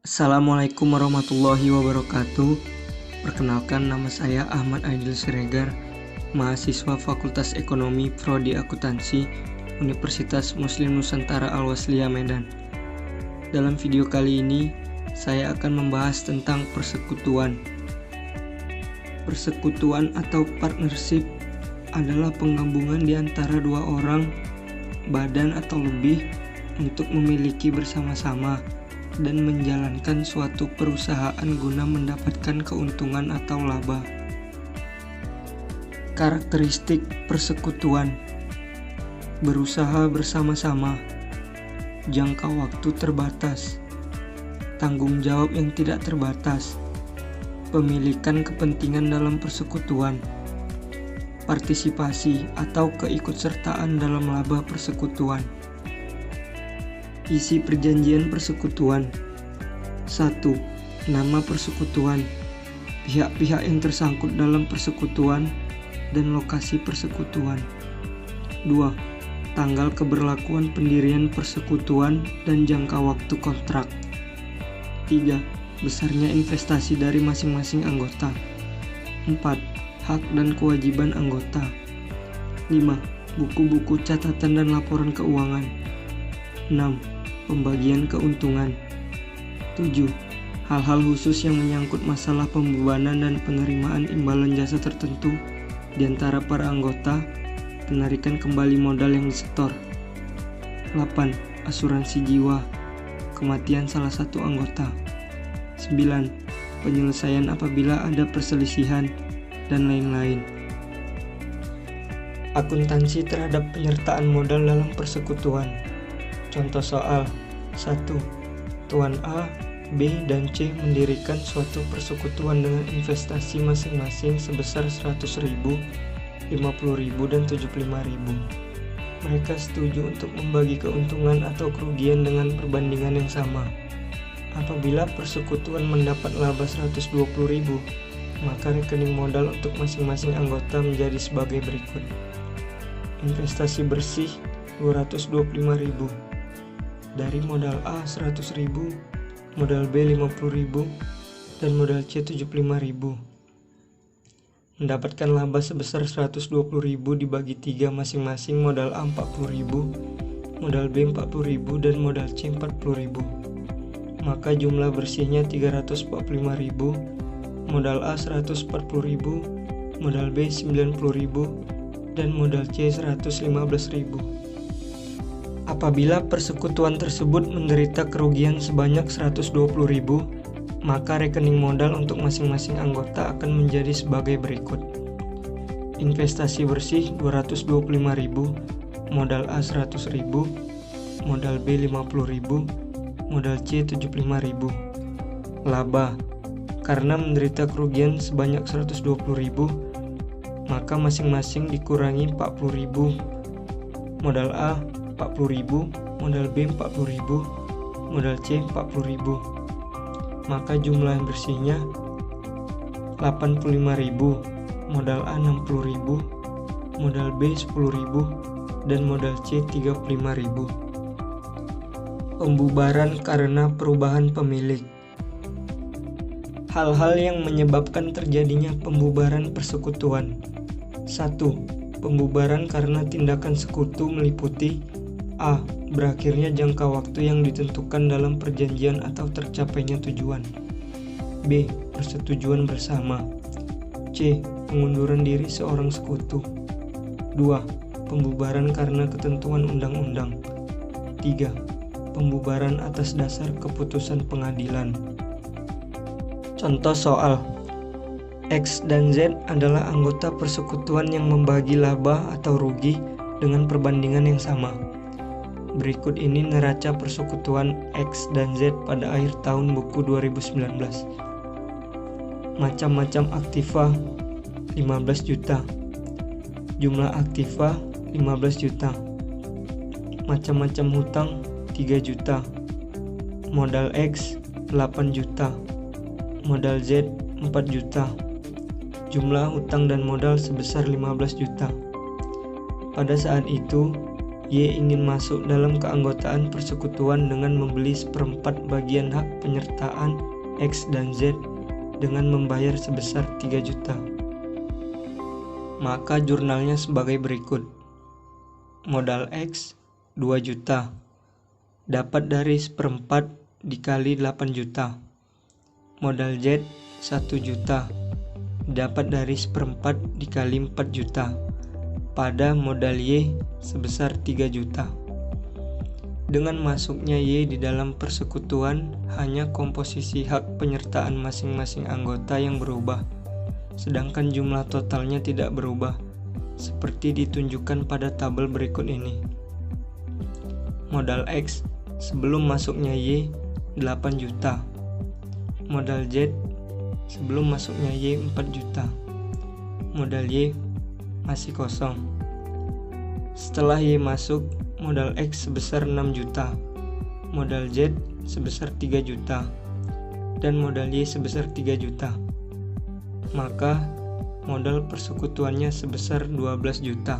Assalamualaikum warahmatullahi wabarakatuh. Perkenalkan, nama saya Ahmad Aidil Siregar, mahasiswa Fakultas Ekonomi Prodi Akuntansi Universitas Muslim Nusantara Al-Wasliyah Medan. Dalam video kali ini, saya akan membahas tentang persekutuan. Persekutuan atau partnership adalah penggabungan di antara dua orang, badan atau lebih untuk memiliki bersama-sama dan menjalankan suatu perusahaan guna mendapatkan keuntungan atau laba. Karakteristik persekutuan: berusaha bersama-sama, jangka waktu terbatas, tanggung jawab yang tidak terbatas, pemilikan kepentingan dalam persekutuan, partisipasi atau keikutsertaan dalam laba persekutuan. Isi perjanjian persekutuan: 1. Nama persekutuan, pihak-pihak yang tersangkut dalam persekutuan, dan lokasi persekutuan. 2. Tanggal keberlakuan pendirian persekutuan dan jangka waktu kontrak. 3. Besarnya investasi dari masing-masing anggota. 4. Hak dan kewajiban anggota. 5. Buku-buku catatan dan laporan keuangan. 6. Pembagian keuntungan. 7. Hal-hal khusus yang menyangkut masalah pembebanan dan penerimaan imbalan jasa tertentu di antara para anggota, penarikan kembali modal yang disetor. 8. Asuransi jiwa, kematian salah satu anggota. 9. Penyelesaian apabila ada perselisihan, dan lain-lain. Akuntansi terhadap penyertaan modal dalam persekutuan. Contoh soal: 1. Tuan A, B, dan C mendirikan suatu persekutuan dengan investasi masing-masing sebesar 100.000, 50.000, dan 75.000. Mereka setuju untuk membagi keuntungan atau kerugian dengan perbandingan yang sama. Apabila persekutuan mendapat laba 120.000, maka rekening modal untuk masing-masing anggota menjadi sebagai berikut. Investasi bersih 225.000. Dari modal A 100.000, modal B 50.000, dan modal C 75.000. Mendapatkan laba sebesar 120.000 dibagi 3, masing-masing modal A 40.000, modal B 40.000, dan modal C 40.000. Maka jumlah bersihnya 345.000, modal A 140.000, modal B 90.000, dan modal C 115.000. Apabila persekutuan tersebut menderita kerugian sebanyak 120.000, maka rekening modal untuk masing-masing anggota akan menjadi sebagai berikut. Investasi bersih 225.000, modal A 100.000, modal B 50.000, modal C 75.000. Laba: karena menderita kerugian sebanyak 120.000, maka masing-masing dikurangi 40.000. Modal A 40.000, modal B 40.000, modal C 40.000. Maka jumlah bersihnya 85.000, modal A 60.000, modal B 10.000, dan modal C 35.000. Pembubaran karena perubahan pemilik. Hal-hal yang menyebabkan terjadinya pembubaran persekutuan. 1. Pembubaran karena tindakan sekutu meliputi: A. Berakhirnya jangka waktu yang ditentukan dalam perjanjian atau tercapainya tujuan. B. Persetujuan bersama. C. Pengunduran diri seorang sekutu. 2. Pembubaran karena ketentuan undang-undang. 3. Pembubaran atas dasar keputusan pengadilan. Contoh soal: X dan Z adalah anggota persekutuan yang membagi laba atau rugi dengan perbandingan yang sama. Berikut ini neraca persekutuan X dan Z pada akhir tahun buku 2019. Macam-macam aktiva 15 juta. Jumlah aktiva 15 juta. Macam-macam hutang 3 juta. Modal X 8 juta. Modal Z 4 juta. Jumlah hutang dan modal sebesar 15 juta. Pada saat itu, Y ingin masuk dalam keanggotaan persekutuan dengan membeli seperempat bagian hak penyertaan X dan Z dengan membayar sebesar 3 juta. Maka jurnalnya sebagai berikut. Modal X 2 juta, dapat dari seperempat dikali 8 juta. Modal Z 1 juta, dapat dari seperempat dikali 4 juta. Pada modal Y sebesar 3 juta. Dengan masuknya Y di dalam persekutuan, hanya komposisi hak penyertaan masing-masing anggota yang berubah, sedangkan jumlah totalnya tidak berubah, seperti ditunjukkan pada tabel berikut ini. Modal X sebelum masuknya Y 8 juta. Modal Z sebelum masuknya Y 4 juta. Modal Y masih kosong. Setelah Y masuk, modal X sebesar 6 juta, modal Z sebesar 3 juta, dan modal Y sebesar 3 juta. Maka modal persekutuannya sebesar 12 juta.